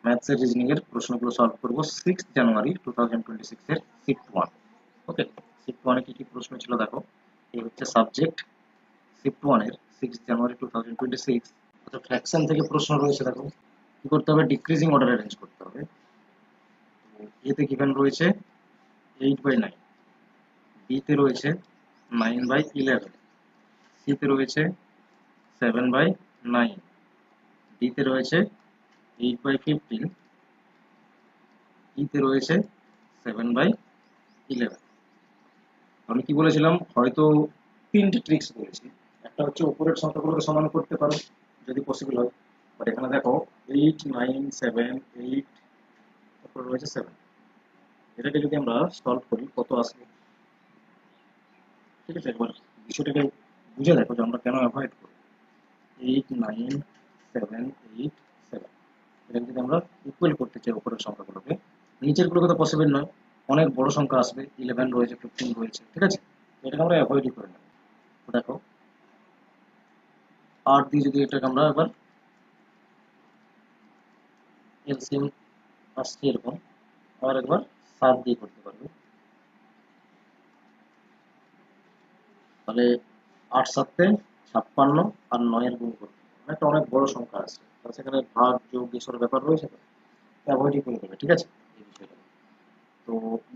ম্যাথসের reasoning এর প্রশ্নগুলো solve করব 6 জানুয়ারি 2026 এর শিফট 1। ওকে, শিফট 1 এ কি কি প্রশ্ন ছিল দেখো। এই হচ্ছে সাবজেক্ট শিফট 1 এর 6 জানুয়ারি 2026। আচ্ছা, ফ্র্যাকশন থেকে প্রশ্ন রয়েছে দেখো। কি করতে হবে? ডিক্রিজিং অর্ডার অ্যারেঞ্জ করতে হবে। তো এতে গিভেন রয়েছে 8/9, বি তে রয়েছে 9/11, সি তে রয়েছে 7/9, ডি তে রয়েছে 8/15, ই তে রয়েছে 7/11। আমি কি বলেছিলাম? হয়তো তিনটে ট্রিক্স বলেছি। একটা হচ্ছে উপরের সংখ্যাগুলোকে সমান করতে পারো যদি পসিবল হয়, বাট এখানে দেখো 8, 9, 7, 8, তারপরে রয়েছে 7। এটাকে যদি আমরা সলভ করি কত আসবে? ঠিক আছে, একবার বিষয়টাকে বুঝে দেখো যে আমরা কেন অ্যাভয়েড করি। 8, 9, 7, 8, 7, এটাকে যদি আমরা ইকুয়াল করতে চাই উপরের সংখ্যাগুলোকে, নিচের গুলোকে তো পসিবল নয়, অনেক বড় সংখ্যা আসবে, 11 রয়েছে, 15 রয়েছে। ঠিক আছে, এটাকে আমরা অ্যাভয়েডই করে নেব। দেখো 8 দিয়ে যদি এটাকে আমরা এবার এলসিএম আসছে এরকম, আবার একবার 7 দিয়ে করতে পারবে, তাহলে 8 7 56 আর 9 এর গুণ করতে হবে। একটা অনেক বড় সংখ্যা আছে, তাহলে সেখানে ভাগ যোগ এসব ব্যাপার রয়েছে, তো অ্যাভয়েডই করে দেবে। ঠিক আছে, এই বিষয়টা। তো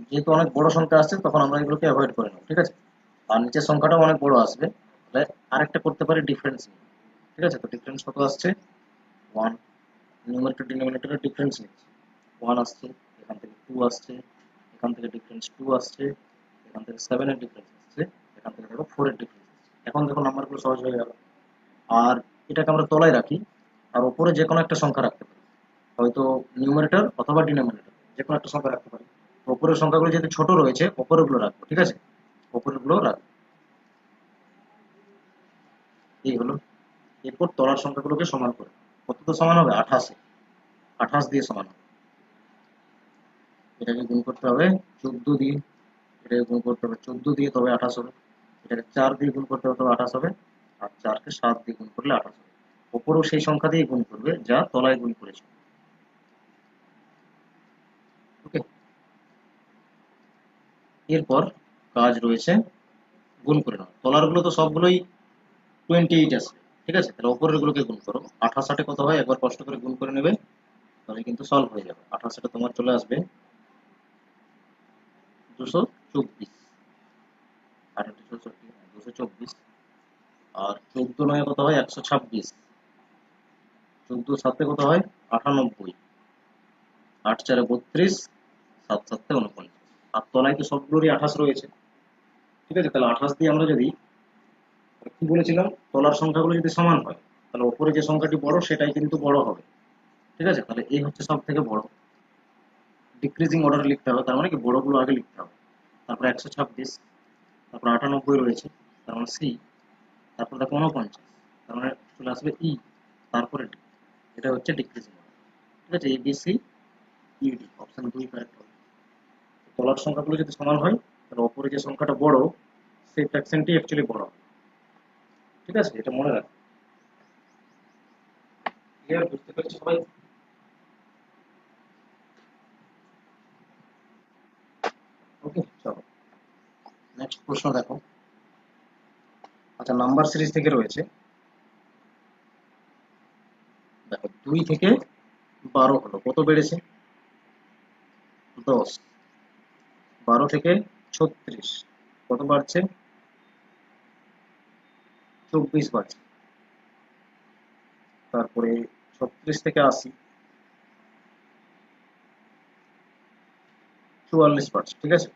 যেহেতু অনেক বড় সংখ্যা আসছে তখন আমরা এগুলোকে অ্যাভয়েড করে নেব। ঠিক আছে, আর নিচের সংখ্যাটাও অনেক বড় আসবে, তাহলে আরেকটা করতে পারি ডিফারেন্স নিয়ে। ঠিক আছে, তো ডিফারেন্স কত আসছে? 1। নিউমারেটর ডিনোমিনেটরের ডিফারেন্স নিচ্ছি, 1 আসছে, এখান থেকে 2 আসছে, এখান থেকে ডিফারেন্স 2 আসছে, এখান থেকে 7 এর ডিফারেন্স আসছে, এখান থেকে দেখো 4 এর ডিফারেন্স আসছে। এখন দেখো নাম্বারগুলো সহজ হয়ে গেল। আর এটাকে আমরা তলায় রাখি, আর উপরে যে কোনো একটা সংখ্যা রাখতে পারি, হয়তো নিউমারেটর অথবা ডিনোমিনেটর, যে কোনো একটা সংখ্যা রাখতে পারি। তো উপরের সংখ্যাগুলো যেহেতু ছোট রয়েছে, উপরেরগুলো রাখবো। ঠিক আছে, উপরেরগুলো রাখবো। এই হলো। এরপর তলার সংখ্যাগুলোকে সমান করে, কত তো সমান হবে? 28। 28 দিয়ে সমান হবে। এটাকে গুণ করতে হবে 14 দিয়ে, এটাকে গুণ করতে হবে 14 দিয়ে, তবে 28 হবে। এটাকে 4 দিয়ে গুণ করতে হবে, তবে 28 হবে। আর 4কে 7 দিয়ে গুণ করলে 28 হবে। ওপরেও সেই সংখ্যা দিয়ে গুণ করবে যা তলায় গুণ করেছে। ওকে, এরপর কাজ রয়েছে গুণ করে নাও। তলারগুলো তো সবগুলোই 28 আছে। ঠিক আছে, তাহলে ওপরের গুলোকে গুণ করো। 28 8 কত হয়? একবার কষ্ট করে গুণ করে নেবে, তাহলে কিন্তু সলভ হয়ে যাবে। 28 8 তোমার চলে আসবে 224। 224। আর 14 9 কত হয়? 126। 14 7 কত হয়? 98। 8 4 32, 7 7 49। আর তলায় তো সবগুলোরই 28 রয়েছে। ঠিক আছে, তাহলে 28 দিয়ে আমরা যদি, কি বলেছিলাম, তলার সংখ্যাগুলো যদি সমান হয়, তাহলে ওপরে যে সংখ্যাটি বড় সেটাই কিন্তু বড় হবে। ঠিক আছে, তাহলে এই হচ্ছে সব থেকে বড়। ডিক্রিজিং অর্ডার লিখতে হবে, তার মানে কি বড়গুলো আগে লিখতে হবে। তারপরে 126, তারপর 98 রয়েছে, তার মানে সি, তারপর দেখো 49, তার মানে চলে আসবে ই, তারপরে ডি। এটা হচ্ছে ডিক্রিজিং অর্ডার। ঠিক আছে, A B C D, option 2 correct হবে। তলার সংখ্যাগুলো যদি সমান হয়, তাহলে ওপরে যে সংখ্যাটা বড় সেই ফ্র্যাকশনটি অ্যাকচুয়ালি বড়। ঠিক আছে, এটা মনে রাখো। ক্লিয়ার? বুঝতে পেরেছো সবাই? ওকে, চলো নেক্সট প্রশ্ন দেখো। আচ্ছা, নাম্বার সিরিজ থেকে রয়েছে। দেখো 2 থেকে 12 হলো, কত বেড়েছে? 10। 12 থেকে 36 কত বাড়ছে? 24 বাড়ছে। তারপরে 36 থেকে 80 44 বাড়ছে। ঠিক আছে,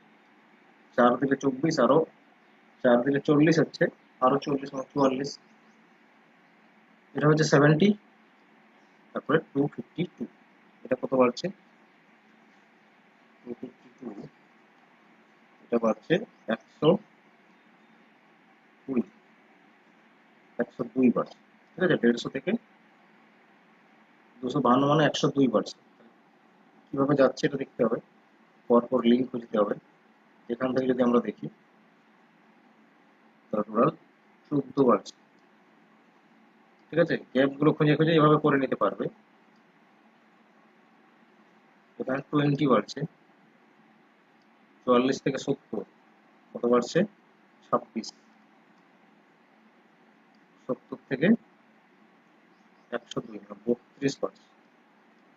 4 দিলে 24, আরো 4 দিলে 40 হচ্ছে, আরো 40 মানে 44। এটা হচ্ছে 70। তারপরে 252, এটা কত বাড়ছে? 252, এটা বাড়ছে 120, 102 বাড়ছে। ঠিক আছে, 150 থেকে 252 মানে 102 বাড়ছে। কিভাবে যাচ্ছে এটা দেখতে হবে, পরপর লিঙ্ক খুঁজতে হবে। এখান থেকে যদি আমরা দেখি, তাহলে টোটাল 14 বাড়ছে। ঠিক আছে, গ্যাপ গুলো খুঁজে খুঁজে এভাবে করে নিতে পারবে। এখানে 20 বাড়ছে, 44 থেকে 70 কত বাড়ছে 26, 70 থেকে 102 32 বাড়ছে।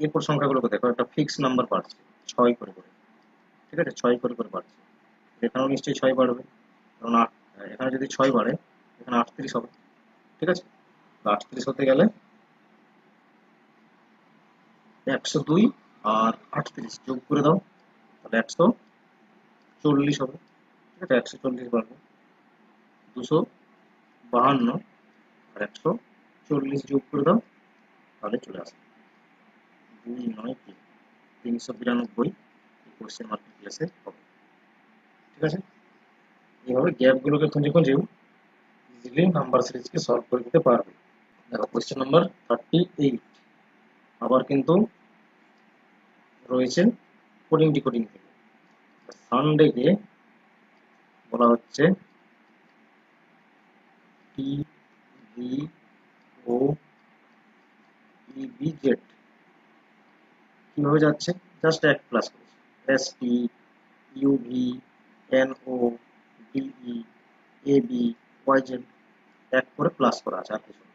এরপর সংখ্যাগুলোকে দেখো, একটা ফিক্স নাম্বার বাড়ছে 6 করে করে, ঠিক আছে 6 করে করে বাড়ছে। এখানেও নিশ্চয়ই 6 বাড়বে, কারণ এখানে যদি 6 বাড়ে এখানে 38 হবে, ঠিক আছে। 38 হতে গেলে 102 আর 38 যোগ করে দাও, তাহলে 140 হবে, ঠিক আছে 140 বাড়বে। 252 আর 140 যোগ করে দাও, তাহলে চলে আসবে 392 কোশ্চেন মার্কের প্লেসে হবে, ঠিক আছে। এইভাবে গ্যাপগুলোকে খুঁজে খুঁজেও ইজিলি নাম্বার সিরিজকে সলভ করে দিতে পারবে। দেখো কোশ্চেন নাম্বার 38 আবার কিন্তু রয়েছে কোডিং ডিকোডিং থেকে। সানডেকে বলা হচ্ছে T V O E B Z, কিভাবে যাচ্ছে জাস্ট এক প্লাস করেছে, S T U V N O D E A B Y Z, এক করে প্লাস করা আছে, আর কিছু না।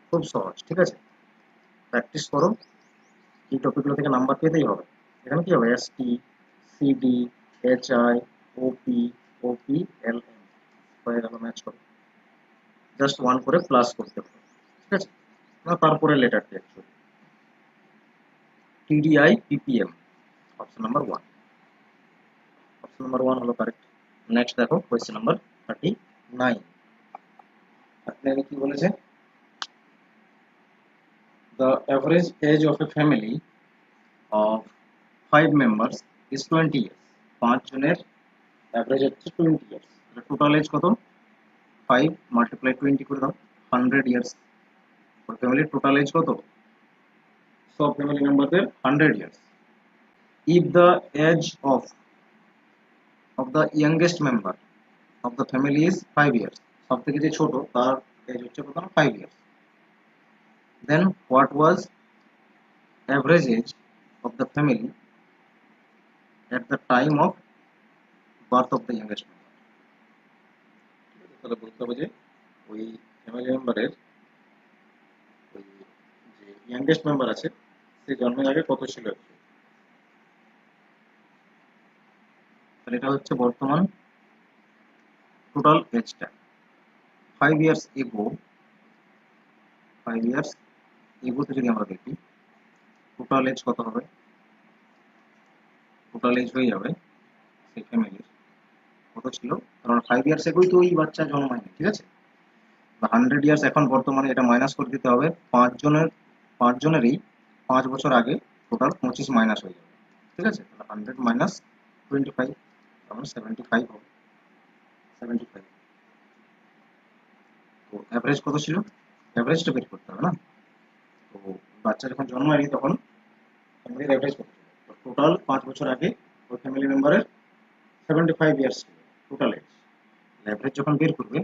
খুব সহজ, ঠিক আছে। প্র্যাকটিস করো, এই টপিকগুলো থেকে নাম্বার পেতেই হবে। এখানে কি হবে S T C D H I O P L M হয়ে গেল, ম্যাচ করো, জাস্ট ওয়ান করে প্লাস করতে হবে, ঠিক আছে। না তারপরে লেটারটি actually TDI PPM, option number 1, option number 1 হলো কারেক্ট। নেক্সট দেখো কোয়েশ্চেন নাম্বার 39। আপনাকে কি বলেছে, the average age of a family of 5 members is 20 years, 5 জনের অ্যাভারেজ হচ্ছে 20 ইয়ার্স, টোটাল এজ কত 5 মাল্টিপ্লাই 20 করে দাও, 100 ইয়ার্স। ফ্যামিলির টোটাল এজ কত, সব ফ্যামিলি মেম্বারদের 100 years. if the age of the youngest member of the family is 5 years, সব থেকে যে ছোট তার এজ হচ্ছে কত না 5 years, then what was average age of the family at the time of birth of the youngest member। তাহলে বলতে হবে যে ওই ফ্যামিলি মেম্বারের ওই যে ইয়াংগেস্ট মেম্বার আছে সে জন্মের আগে কত ছিল, তাহলে এটা হচ্ছে বর্তমান টোটাল এজটা। 5 ইয়ার্স এগো, 5 ইয়ার্স এগোতে যদি আমরা দেখি টোটাল এজ কত হবে, টোটাল এজ হয়ে যাবে সেই ফ্যামিলির কত ছিল, কারণ 5 ইয়ার্স এগোই তো ওই বাচ্চা জন্মায়নি, ঠিক আছে। 100 ইয়ার্স এখন বর্তমানে এটা মাইনাস করে দিতে হবে, 5 জনেরই 5 বছর আগে টোটাল 25 মাইনাস হয়ে যাবে, ঠিক আছে। তাহলে 100 মাইনাস 25 তখন 75 হবে, 75। তো অ্যাভারেজ কত ছিল, অ্যাভারেজটা বের করতে হবে না। তো বাচ্চা যখন জন্মায়নি তখন ফ্যামিলির অ্যাভারেজ কত ছিল, টোটাল 5 বছর আগে ওই ফ্যামিলি মেম্বারের 75 ইয়ার্স ছিল টোটাল এজ। অ্যাভারেজ যখন বের করবে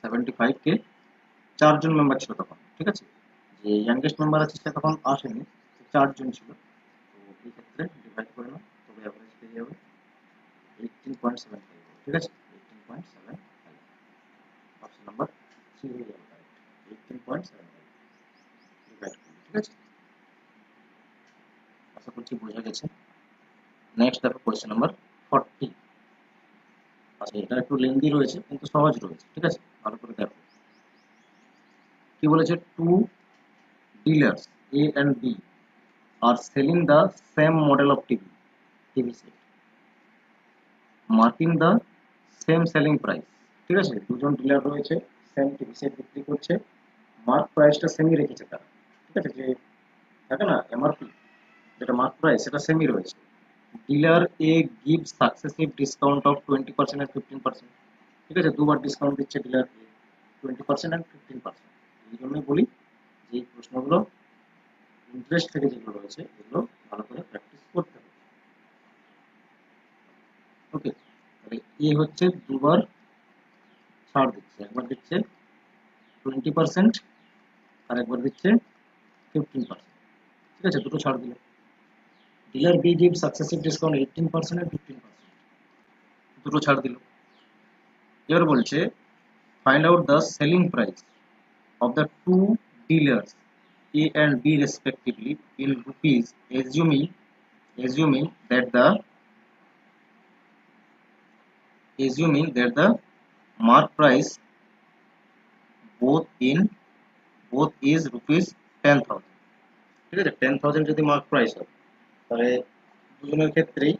75 কে 4 জন মেম্বার ছিল তখন, ঠিক আছে। যে ইয়াংগেস্ট মেম্বার আছে সে তখন আসেনি, 4 জন ছিল। তো এই ক্ষেত্রে ডিভাইড করে নাও, তবে অ্যাভারেজ পেয়ে যাবে 18.75, ঠিক আছে 18.75, অপশন নাম্বার 3 হয়ে যাবে কারেক্ট, 18.75 ডিভাইড করবে, ঠিক আছে। আশা করছি বোঝা গেছে। নেক্সট দেখো কোয়েশ্চেন নাম্বার 40। আচ্ছা এটা একটু লেন্দি রয়েছে কিন্তু সহজ রয়েছে, ঠিক আছে, ভালো করে দেখো। কি বলেছে, two dealers A and B are selling the same model of TV set, marking the same selling price, ঠিক আছে। দুজন ডিলার রয়েছে, সেম টিভি সেট বিক্রি করছে, মার্ক প্রাইসটা সেমই রেখেছে তারা, ঠিক আছে। যে থাকে না এমআরপি, যেটা মার্ক প্রাইস সেটা সেমই রয়েছে। Dealer A give successive discount of 20% and 15%, ঠিক আছে, দুবার ডিসকাউন্ট দিচ্ছে ডিলার এ, 20% and 15%। এই জন্যই বলি যে এই প্রশ্নগুলো ইন্টারেস্ট থেকে যেগুলো রয়েছে এগুলো ভালো করে প্র্যাকটিস করতে হবে, ওকে। তাহলে এ হচ্ছে দুবার ছাড় দিচ্ছে, একবার দিচ্ছে 20% আর একবার দিচ্ছে 15%, ঠিক আছে, দুটো ছাড় দিল। Dealer B give successive discount 18% and 15%, দুটো ছাড় দিল। এবার বলছে find out the selling price of the two dealers A and B respectively in rupees, assuming that the mark price both is rupees 10,000। ঠিক আছে, 10,000 যদি মার্ক প্রাইস হয় তাহলে দুজনের ক্ষেত্রেই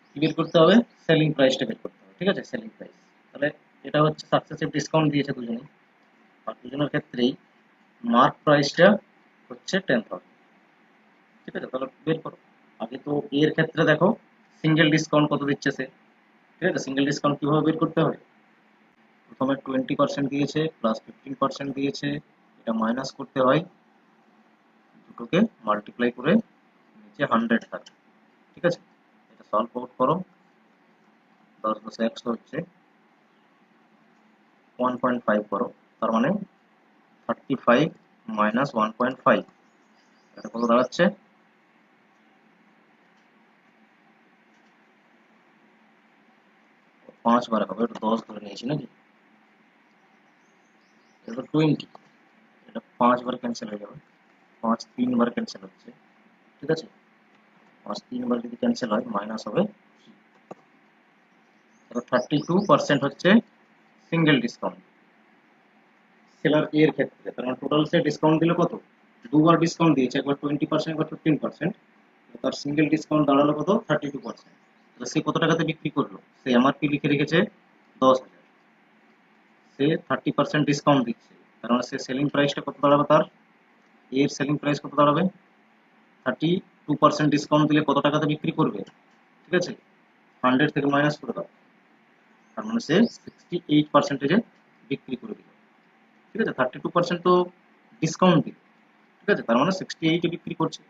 কি বের করতে হবে, সেলিং প্রাইসটা বের করতে হবে। ঠিক আছে, সেলিং প্রাইস, তাহলে এটা হচ্ছে সাকসেসিভ ডিসকাউন্ট দিয়েছে দুজনেই, আর দুজনের ক্ষেত্রেই মার্ক প্রাইসটা হচ্ছে 10,000। ঠিক আছে, তাহলে বের করো। আগে তো এর ক্ষেত্রে দেখো সিঙ্গেল ডিসকাউন্ট কত দিচ্ছে সে। ঠিক আছে, সিঙ্গেল ডিসকাউন্ট কিভাবে বের করতে হয়, প্রথমে 20% দিয়েছে প্লাস 15% দিয়েছে, এটা মাইনাস করতে হয়, দুটোকে মাল্টিপ্লাই করে নিচে 100 থাকে। ঠিক আছে, এটা সলভ আউট করো, 10 10 100 হচ্ছে 1.5 করো, তার মানে 35 মাইনাস 1.5, এটা কত দাঁড়াচ্ছে, 5 বার হবে, এটা 10 ধরে নিয়েছি নাকি, এটা 20, এটা 5 বার ক্যান্সেল হয়ে যাবে, 5 3 বার ক্যান্সেল হচ্ছে। ঠিক আছে, 5 3 বার যদি ক্যান্সেল হয় মাইনাস হবে 32% হচ্ছে সিঙ্গেল ডিসকাউন্ট সেলার এর ক্ষেত্রে। তার মানে টোটাল সে ডিসকাউন্ট দিল কত, দুবার ডিসকাউন্ট দিয়েছে, একবার 20% একবার 15%, তার সিঙ্গেল ডিসকাউন্ট দাঁড়ালো কত 32%। তাহলে সে কত টাকাতে বিক্রি করলো, সে এমআরপি লিখে রেখেছে 10,000, সে 30% ডিসকাউন্ট দিচ্ছে, তার মানে সে সেলিং প্রাইসটা কত দাঁড়াবে, তার এর সেলিং প্রাইস কত দাঁড়াবে, 32% ডিসকাউন্ট দিলে কত টাকাতে বিক্রি করবে। ঠিক আছে, 100 থেকে মাইনাস করে দাও, তার মানে সে 68%-এ বিক্রি করে দিল। ঠিক আছে, 32% তো ডিসকাউন্ট দিল। ঠিক আছে, তার মানে 68-এ বিক্রি করছে,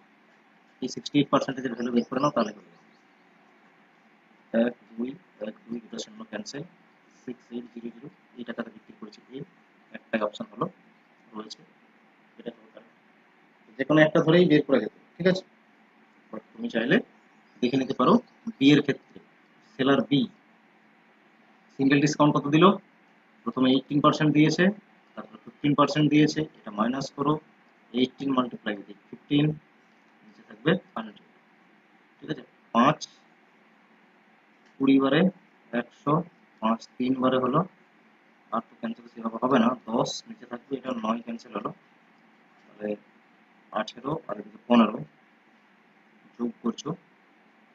এই 68%-এর ভ্যালু বের করে নাও, তাহলে হয়ে যাবে 1 2 1 2 দুটো শূন্য ক্যান্সেল, 6800 এই টাকাতে বিক্রি করেছে এ, একটা অপশন হলো রয়েছে, এটা টোটাল যে কোনো একটা ধরেই বের করা যেত। ঠিক আছে, তুমি চাইলে দেখে নিতে পারো বি এর ক্ষেত্রে, সেলার বি সিঙ্গেল ডিসকাউন্ট কত দিল, প্রথমে 18% দিয়েছে, তারপর 15% দিয়েছে, এটা মাইনাস করো, 18 মাল্টিপ্লাই উইথ 15, নিচে থাকবে 100। ঠিক আছে, 5 20 বারে 100, 5 3 বারে হলো, আর তো ক্যান্সেল সেভাবে হবে না, 10 নিচে থাকবে, এটা 9 ক্যান্সেল হলো, তাহলে 18 আর এদিকে 15 যোগ করছো।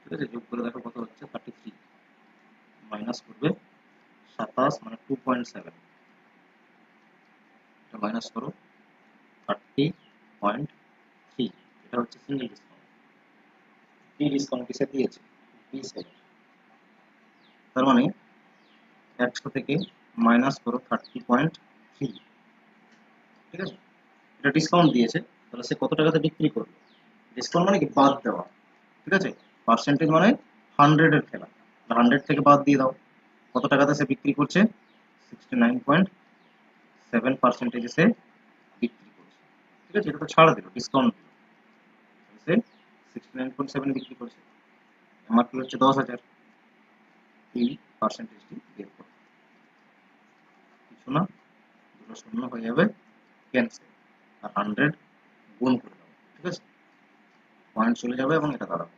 ঠিক আছে, যোগ করে দেখো কত হচ্ছে, 33 মাইনাস করবে 27 মানে 2.7, এটা মাইনাস করো 30.3, এটা হচ্ছে সিঙ্গেল ডিসকাউন্ট। বি ডিসকাউন্ট কিসে দিয়েছে, বি সেলার, তার মানে 100 থেকে মাইনাস করো 30.3। ঠিক আছে, এটা ডিসকাউন্ট দিয়েছে, তাহলে সে কত টাকাতে বিক্রি করবে, ডিসকাউন্ট মানে কি বাদ দেওয়া। ঠিক আছে, পার্সেন্টেজ মানে 100 এর খেলা, 100 থেকে বাদ দিয়ে দাও, কত টাকাতে সে বিক্রি করছে, 69.7%-এ সে বিক্রি করছে। ঠিক আছে, এটা তো ছাড় দিল, ডিসকাউন্ট দিল, সে 69.7 বিক্রি করছে, এমআরপি হচ্ছে 10,000, এই পার্সেন্টেজটি বের করো, কিছু না, দুটো শূন্য হয়ে যাবে ক্যান্সেল, আর 100 গুণ করে দাও। ঠিক আছে, পয়েন্ট চলে যাবে এবং এটা দাঁড়াবে।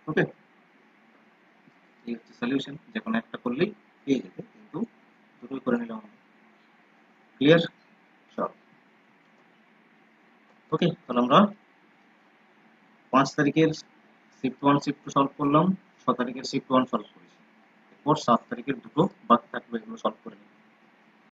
ওকে, এই হচ্ছে সলিউশন, যে কোনো একটা করলেই পেয়ে যেতে, কিন্তু দুটোই করে নিলাম আমরা। ক্লিয়ার, চল। ওকে, তাহলে আমরা 5 তারিখের শিফট 1 শিফট 2 সলভ করলাম, 6 তারিখের শিফট 1 সলভ করেছি, এরপর 7 তারিখের দুটো বাকি থাকবে, এগুলো সলভ করে নিই।